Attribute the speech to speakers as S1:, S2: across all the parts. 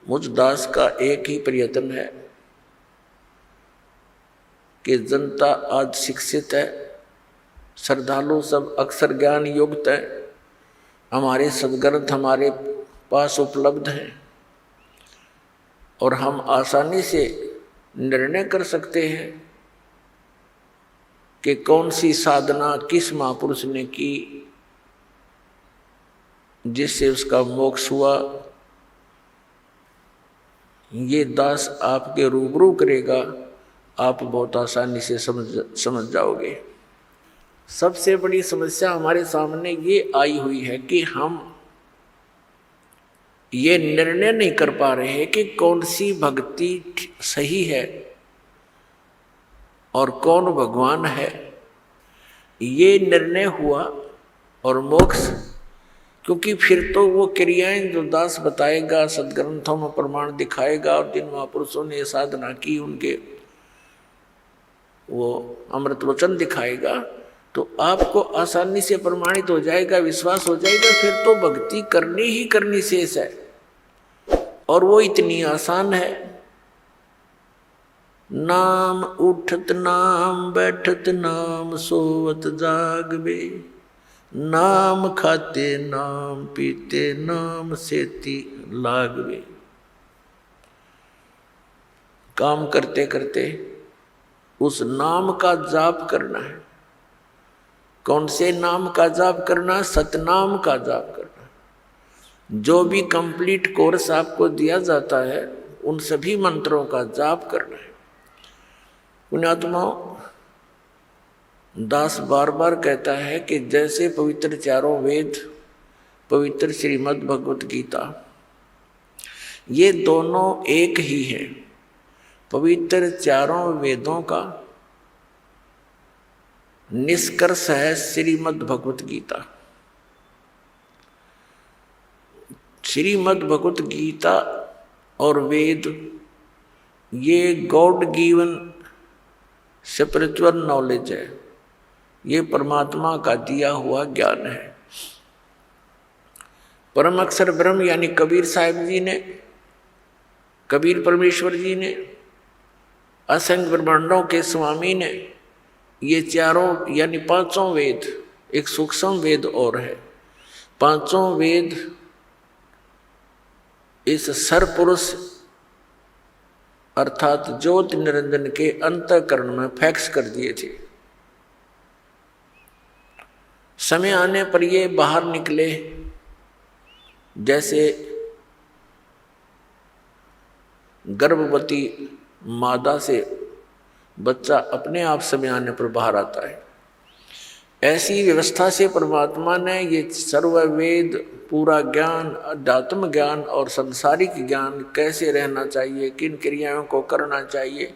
S1: मुझ दास का एक ही प्रयत्न है कि जनता आज शिक्षित है, श्रद्धालु सब अक्षर ज्ञान युक्त है, हमारे सदग्रंथ हमारे पास उपलब्ध हैं और हम आसानी से निर्णय कर सकते हैं कि कौन सी साधना किस महापुरुष ने की जिससे उसका मोक्ष हुआ। ये दास आपके रूबरू करेगा, आप बहुत आसानी से समझ जाओगे। सबसे बड़ी समस्या हमारे सामने ये आई हुई है कि हम ये निर्णय नहीं कर पा रहे हैं कि कौन सी भक्ति सही है और कौन भगवान है। ये निर्णय हुआ और मोक्ष, क्योंकि फिर तो वो क्रियाएं जो दास बताएगा, सदग्रंथों में प्रमाण दिखाएगा और जिन महापुरुषों ने साधना की उनके वो अमृत वचन दिखाएगा, तो आपको आसानी से प्रमाणित हो जाएगा, विश्वास हो जाएगा। फिर तो भक्ति करनी ही करनी शेष है और वो इतनी आसान है। नाम उठत नाम बैठत नाम सोवत जागवे, नाम खाते नाम पीते नाम सेती लागवे। काम करते करते उस नाम का जाप करना है। कौन से नाम का जाप करना? सतनाम का जाप करना। जो भी कंप्लीट कोर्स आपको दिया जाता है उन सभी मंत्रों का जाप करना है। पुण्यात्माओं, दास बार बार कहता है कि जैसे पवित्र चारों वेद, पवित्र श्रीमद् भगवत गीता, ये दोनों एक ही है। पवित्र चारों वेदों का निष्कर्ष है श्रीमद् भगवत गीता। श्रीमद् भगवत गीता और वेद ये गॉड गिवन स्पिरिचुअल नॉलेज है, ये परमात्मा का दिया हुआ ज्ञान है। परम अक्षर ब्रह्म यानी कबीर साहिब जी ने, कबीर परमेश्वर जी ने, असंख्य ब्रह्मांडों के स्वामी ने ये चारों यानी पांचों वेद, एक सूक्ष्म वेद और है, पांचों वेद इस सरपुरुष अर्थात ज्योति निरंजन के अंतःकरण में फैक्स कर दिए थे। समय आने पर ये बाहर निकले, जैसे गर्भवती मादा से बच्चा अपने आप समय आने पर बाहर आता है, ऐसी व्यवस्था से परमात्मा ने ये सर्व वेद, पूरा ज्ञान, अध्यात्म ज्ञान और संसारिक ज्ञान, कैसे रहना चाहिए, किन क्रियाओं को करना चाहिए,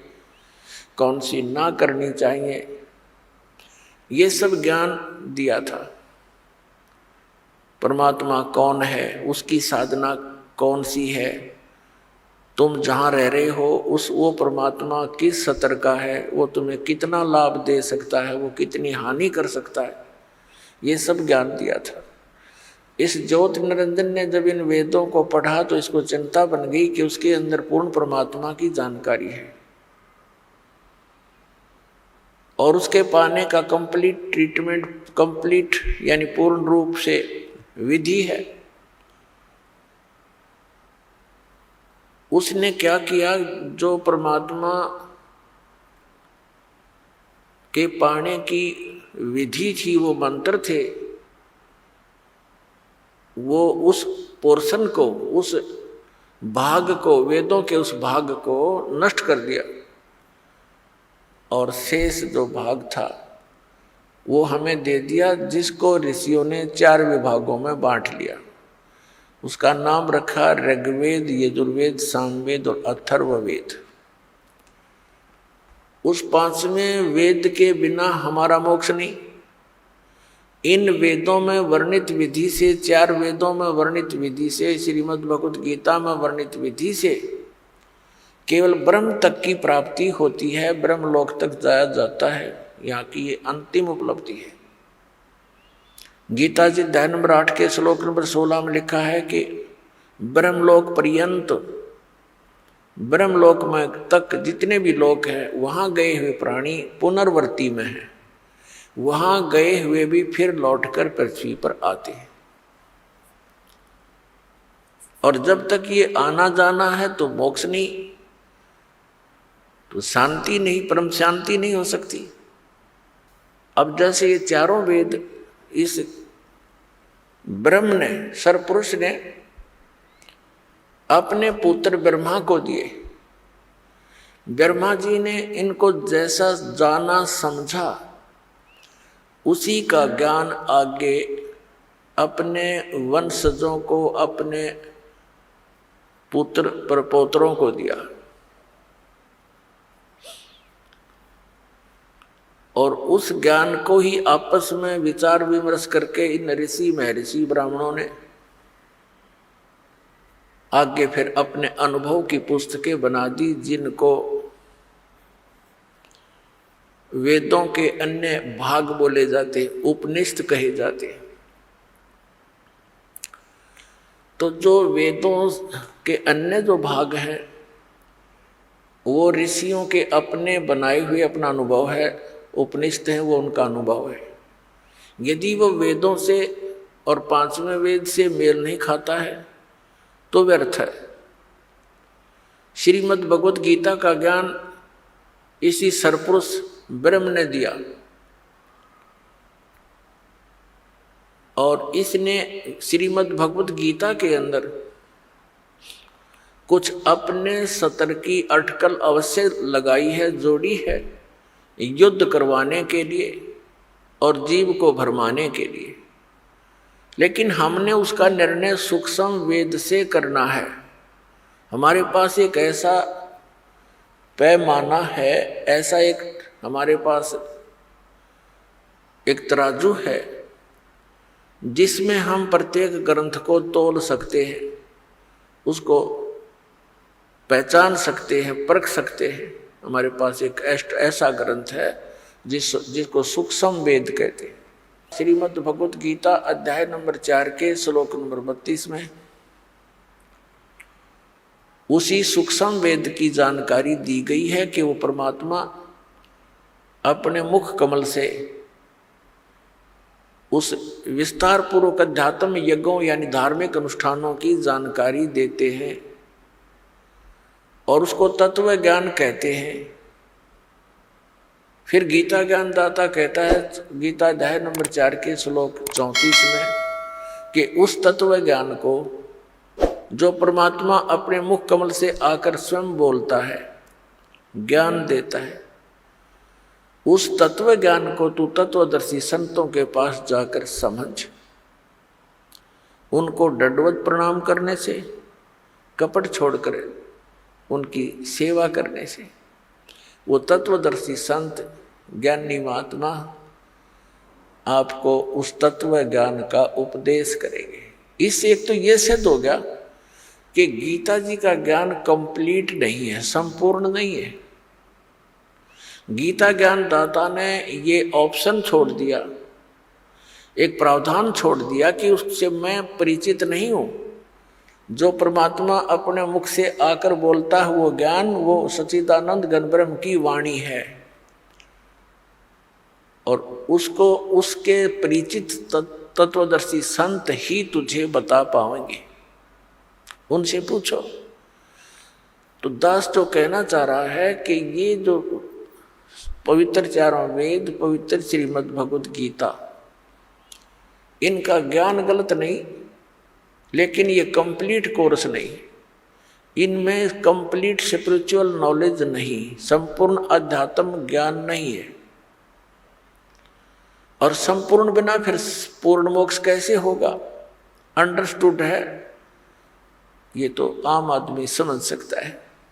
S1: कौन सी ना करनी चाहिए, ये सब ज्ञान दिया था। परमात्मा कौन है, उसकी साधना कौन सी है, तुम जहाँ रह रहे हो उस वो परमात्मा किस स्तर का है, वो तुम्हें कितना लाभ दे सकता है, वो कितनी हानि कर सकता है, ये सब ज्ञान दिया था। इस ज्योति निरंजन ने जब इन वेदों को पढ़ा तो इसको चिंता बन गई कि उसके अंदर पूर्ण परमात्मा की जानकारी है और उसके पाने का कंप्लीट ट्रीटमेंट, कंप्लीट यानी पूर्ण रूप से विधि है। उसने क्या किया, जो परमात्मा के पाने की विधि थी, वो मंत्र थे, वो उस पोर्शन को, उस भाग को, वेदों के उस भाग को नष्ट कर दिया और शेष जो भाग था वो हमें दे दिया, जिसको ऋषियों ने 4 विभागों में बांट लिया। उसका नाम रखा ऋग्वेद, यजुर्वेद, सामवेद और अथर्ववेद। उस 5वें वेद के बिना हमारा मोक्ष नहीं। इन वेदों में वर्णित विधि से, 4 वेदों में वर्णित विधि से, श्रीमद् भगवत गीता में वर्णित विधि से केवल ब्रह्म तक की प्राप्ति होती है, ब्रह्मलोक तक जाया जाता है। यहाँ की ये अंतिम उपलब्धि है। गीता जी अध्याय नंबर 8 के श्लोक नंबर 16 में लिखा है कि ब्रह्मलोक पर्यंत ब्रह्मलोक में तक जितने भी लोक हैं वहाँ गए हुए प्राणी पुनर्वर्ती में हैं, वहाँ गए हुए भी फिर लौटकर पृथ्वी पर आते हैं। और जब तक ये आना जाना है तो मोक्ष नहीं, तो शांति नहीं, परम शांति नहीं हो सकती। अब जैसे ये चारों वेद इस ब्रह्म ने, सरपुरुष ने अपने पुत्र ब्रह्मा को दिए। ब्रह्मा जी ने इनको जैसा जाना समझा उसी का ज्ञान आगे अपने वंशजों को, अपने पुत्र प्रपौत्रों को दिया। और उस ज्ञान को ही आपस में विचार विमर्श करके इन ऋषि महर्षि ब्राह्मणों ने आगे फिर अपने अनुभव की पुस्तकें बना दी, जिनको वेदों के अन्य भाग बोले जाते, उपनिषद कहे जाते। तो जो वेदों के अन्य जो भाग हैं वो ऋषियों के अपने बनाए हुए अपना अनुभव है, उपनिषद है वो उनका अनुभव है। यदि वो वेदों से और पांचवें वेद से मेल नहीं खाता है तो व्यर्थ है। श्रीमद् भगवत गीता का ज्ञान इसी सरपुरुष ब्रह्म ने दिया और इसने श्रीमद् भगवत गीता के अंदर कुछ अपने सतर की अटकल अवश्य लगाई है, जोड़ी है, युद्ध करवाने के लिए और जीव को भरमाने के लिए। लेकिन हमने उसका निर्णय सूक्ष्म वेद से करना है। हमारे पास एक ऐसा पैमाना है, ऐसा एक हमारे पास एक तराजू है जिसमें हम प्रत्येक ग्रंथ को तौल सकते हैं, उसको पहचान सकते हैं, परख सकते हैं। हमारे पास एक ऐसा ग्रंथ है जिसको सूक्ष्म वेद कहते हैं। श्रीमद् भगवत गीता अध्याय नंबर 4 के श्लोक नंबर 32 में उसी सूक्ष्म वेद की जानकारी दी गई है कि वो परमात्मा अपने मुख कमल से उस विस्तार पूर्वक अध्यात्म यज्ञों यानी धार्मिक अनुष्ठानों की जानकारी देते हैं और उसको तत्व ज्ञान कहते हैं। फिर गीता ज्ञानदाता कहता है गीता अध्याय नंबर 4 के श्लोक 34 में कि उस तत्व ज्ञान को जो परमात्मा अपने मुख कमल से आकर स्वयं बोलता है, ज्ञान देता है, उस तत्व ज्ञान को तू तत्वदर्शी संतों के पास जाकर समझ। उनको दंडवत प्रणाम करने से, कपट छोड़कर उनकी सेवा करने से वो तत्वदर्शी संत ज्ञानी महात्मा आपको उस तत्व ज्ञान का उपदेश करेंगे। इससे एक तो ये सिद्ध हो गया कि गीता जी का ज्ञान कंप्लीट नहीं है, संपूर्ण नहीं है। गीता ज्ञान दाता ने ये ऑप्शन छोड़ दिया, एक प्रावधान छोड़ दिया कि उससे मैं परिचित नहीं हूं। जो परमात्मा अपने मुख से आकर बोलता है वो ज्ञान, वो सच्चिदानंद घन ब्रह्म की वाणी है और उसको उसके परिचित तत्वदर्शी संत ही तुझे बता पाएंगे। उनसे पूछो। तो दास जो कहना चाह रहा है कि ये जो पवित्र चारों वेद, पवित्र श्रीमद् भगवत गीता, इनका ज्ञान गलत नहीं, लेकिन ये कंप्लीट कोर्स नहीं, इनमें कंप्लीट स्पिरिचुअल नॉलेज नहीं, संपूर्ण अध्यात्म ज्ञान नहीं है। और संपूर्ण बिना फिर पूर्ण मोक्ष कैसे होगा? अंडरस्टूड है, ये तो आम आदमी समझ सकता है।